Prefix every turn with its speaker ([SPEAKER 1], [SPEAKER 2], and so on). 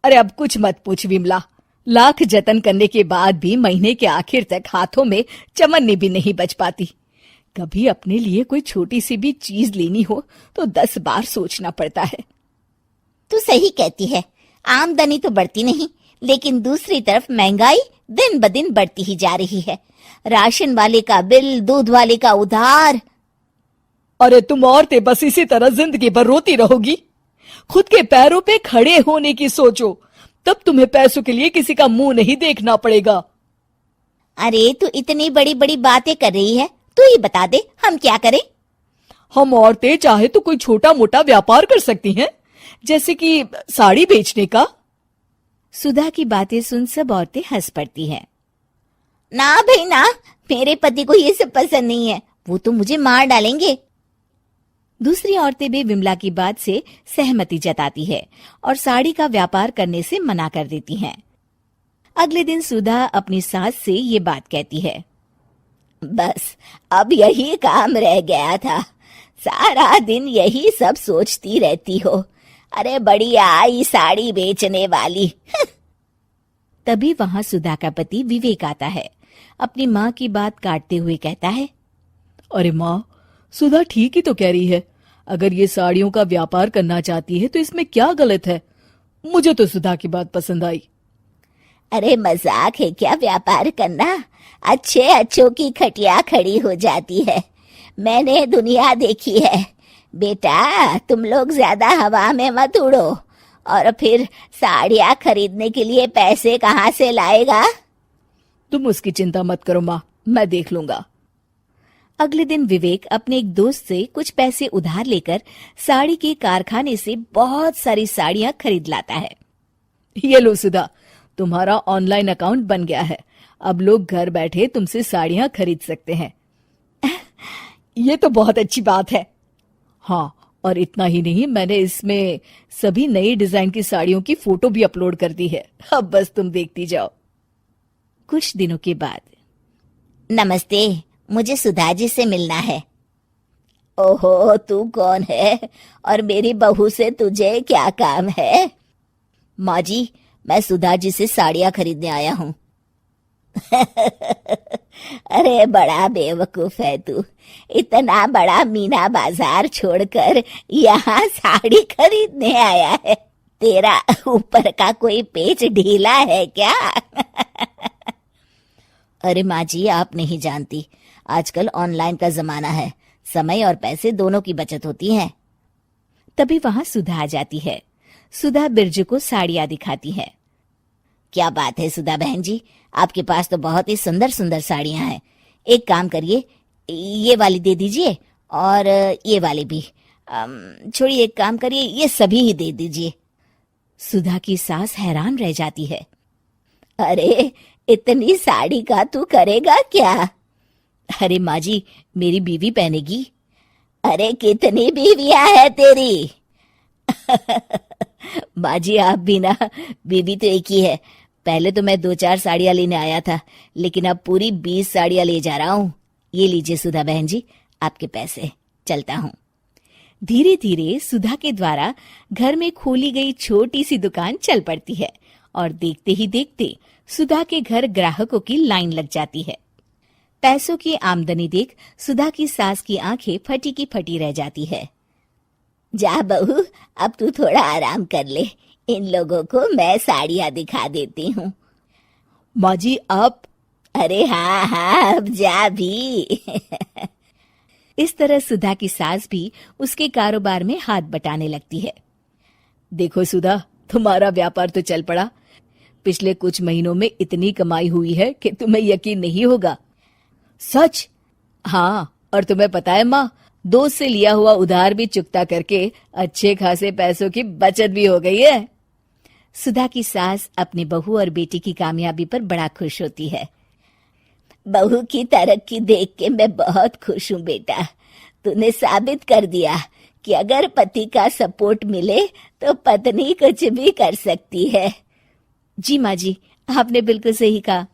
[SPEAKER 1] अरे अब कुछ मत पूछ विमला, लाख जतन करने के बाद भी महीने के आखिर तक हाथों में चमन्नी भी नहीं बच पाती। कभी अपने लिए कोई छोटी सी भी चीज लेनी हो तो 10 बार सोचना पड़ता है।
[SPEAKER 2] तू सही कहती है, आमदनी तो बढ़ती नहीं, लेकिन दूसरी तरफ महंगाई दिन ब दिन बढ़ती ही जा रही है। राशन वाले का बिल, दूध वाले का उधार।
[SPEAKER 1] अरे तुम औरतें बस इसी तरह जिंदगी भर रोती रहोगी। खुद के पैरों पे खड़े होने की सोचो, तब तुम्हें पैसों के लिए किसी का मुंह नहीं देखना पड़ेगा।
[SPEAKER 2] अरे तू इतनी बड़ी बड़ी बातें कर रही है, तू ही बता दे हम क्या करें।
[SPEAKER 1] हम औरतें चाहे तो कोई छोटा मोटा व्यापार कर सकती हैं, जैसे कि साड़ी बेचने का।
[SPEAKER 2] सुधा की बातें सुन सब औरतें हंस पड़ती हैं। ना भाई ना, मेरे पति को ये सब पसंद नहीं है, वो तो मुझे मार डालेंगे। दूसरी औरतें भी विमला की बात से सहमति जताती है और साड़ी का व्यापार करने से मना कर देती हैं। अगले दिन सुधा अपनी सास से ये बात कहती है। बस अब यही काम रह गया था, सारा दिन यही सब सोचती रहती हो। अरे बढ़िया आई साड़ी बेचने वाली। तभी वहां सुधा का पति विवेक आता है। अपनी माँ की बात काटते हुए कहता है,
[SPEAKER 1] अरे माँ, सुधा ठीक ही तो कह रही है। अगर ये साड़ियों का व्यापार करना चाहती है तो इसमें क्या गलत है? मुझे तो सुधा की बात पसंद आई।
[SPEAKER 2] अरे मजाक है क्या व्यापार करना? अच्छे अच्छों की खटिया खड़ी हो जाती है। मैंने दुनिया देखी है। बेटा तुम लोग ज्यादा हवा में मत उड़ो, और फिर साड़ियाँ खरीदने के लिए पैसे कहाँ से लाएगा?
[SPEAKER 1] तुम उसकी चिंता मत करो माँ, मैं देख लूंगा।
[SPEAKER 2] अगले दिन विवेक अपने एक दोस्त से कुछ पैसे उधार लेकर साड़ी के कारखाने से बहुत सारी साड़ियाँ खरीद लाता है।
[SPEAKER 1] ये लो सुधा, तुम्हारा ऑनलाइन अकाउंट बन गया है। अब लोग घर बैठे तुमसे साड़ियाँ खरीद सकते हैं। ये तो बहुत अच्छी बात है। हाँ, और इतना ही नहीं, मैंने इसमें सभी नई डिजाइन की साड़ियों की फोटो भी अपलोड कर दी है। अब बस तुम देखती जाओ।
[SPEAKER 2] कुछ दिनों के बाद, नमस्ते, मुझे सुधा जी से मिलना है। ओहो, तू कौन है और मेरी बहू से तुझे क्या काम है? माँ जी, मैं सुधा जी से साड़ियाँ खरीदने आया हूँ। अरे बड़ा बेवकूफ है तू, इतना बड़ा मीना बाजार छोड़कर यहाँ साड़ी खरीदने आया है। तेरा ऊपर का कोई पेच ढीला है क्या? अरे माँ जी, आप नहीं जानती, आजकल ऑनलाइन का जमाना है, समय और पैसे दोनों की बचत होती है। तभी वहां सुधा आ जाती है। सुधा बिरजू को साड़ियाँ दिखाती है। क्या बात है सुधा बहन जी, आपके पास तो बहुत ही सुंदर सुंदर साड़ियाँ हैं। एक काम करिए, ये वाली दे दीजिए और ये वाली भी। छोड़िए, एक काम करिए, ये सभी ही दे दीजिए। सुधा की सास हैरान रह जाती है। अरे इतनी साड़ी का तू करेगा क्या? अरे माँ जी, मेरी बीवी पहनेगी। अरे कितनी बीवियां है तेरी? माँ जी आप भी ना, बीवी तो एक ही है। पहले तो मैं 2-4 साड़ियाँ लेने आया था, लेकिन अब पूरी 20 साड़ियाँ ले जा रहा हूँ। ये लीजिए सुधा बहन जी, आपके पैसे, चलता हूँ। धीरे धीरे सुधा के द्वारा घर में खोली गई छोटी सी दुकान चल पड़ती है और देखते ही देखते सुधा के घर ग्राहकों की लाइन लग जाती है। पैसों की आमदनी देख सुधा की सास की आंखें फटी की फटी रह जाती है। जा बहू, अब तू थोड़ा आराम कर ले, इन लोगों को मैं साड़ियाँ दिखा देती हूँ।
[SPEAKER 1] माँ जी आप?
[SPEAKER 2] अरे हाँ हाँ, अब जा भी। इस तरह सुधा की सास भी उसके कारोबार में हाथ बटाने लगती है।
[SPEAKER 1] देखो सुधा, तुम्हारा व्यापार तो चल पड़ा। पिछले कुछ महीनों में इतनी कमाई हुई है कि तुम्हें यकीन नहीं होगा। सच? हाँ, और तुम्हें पता है माँ, दोस्त से लिया हुआ उधार भी चुकता करके अच्छे खासे पैसों की बचत भी हो गई है। सुधा की सास अपनी बहू और बेटी की कामयाबी पर बड़ा खुश होती है। बहू की तरक्की देख के मैं बहुत खुश हूँ बेटा। तूने साबित कर दिया कि अगर पति का सपोर्ट मिले तो पत्नी कुछ भी कर सकती है। जी माँ जी, आपने बिल्कुल सही कहा।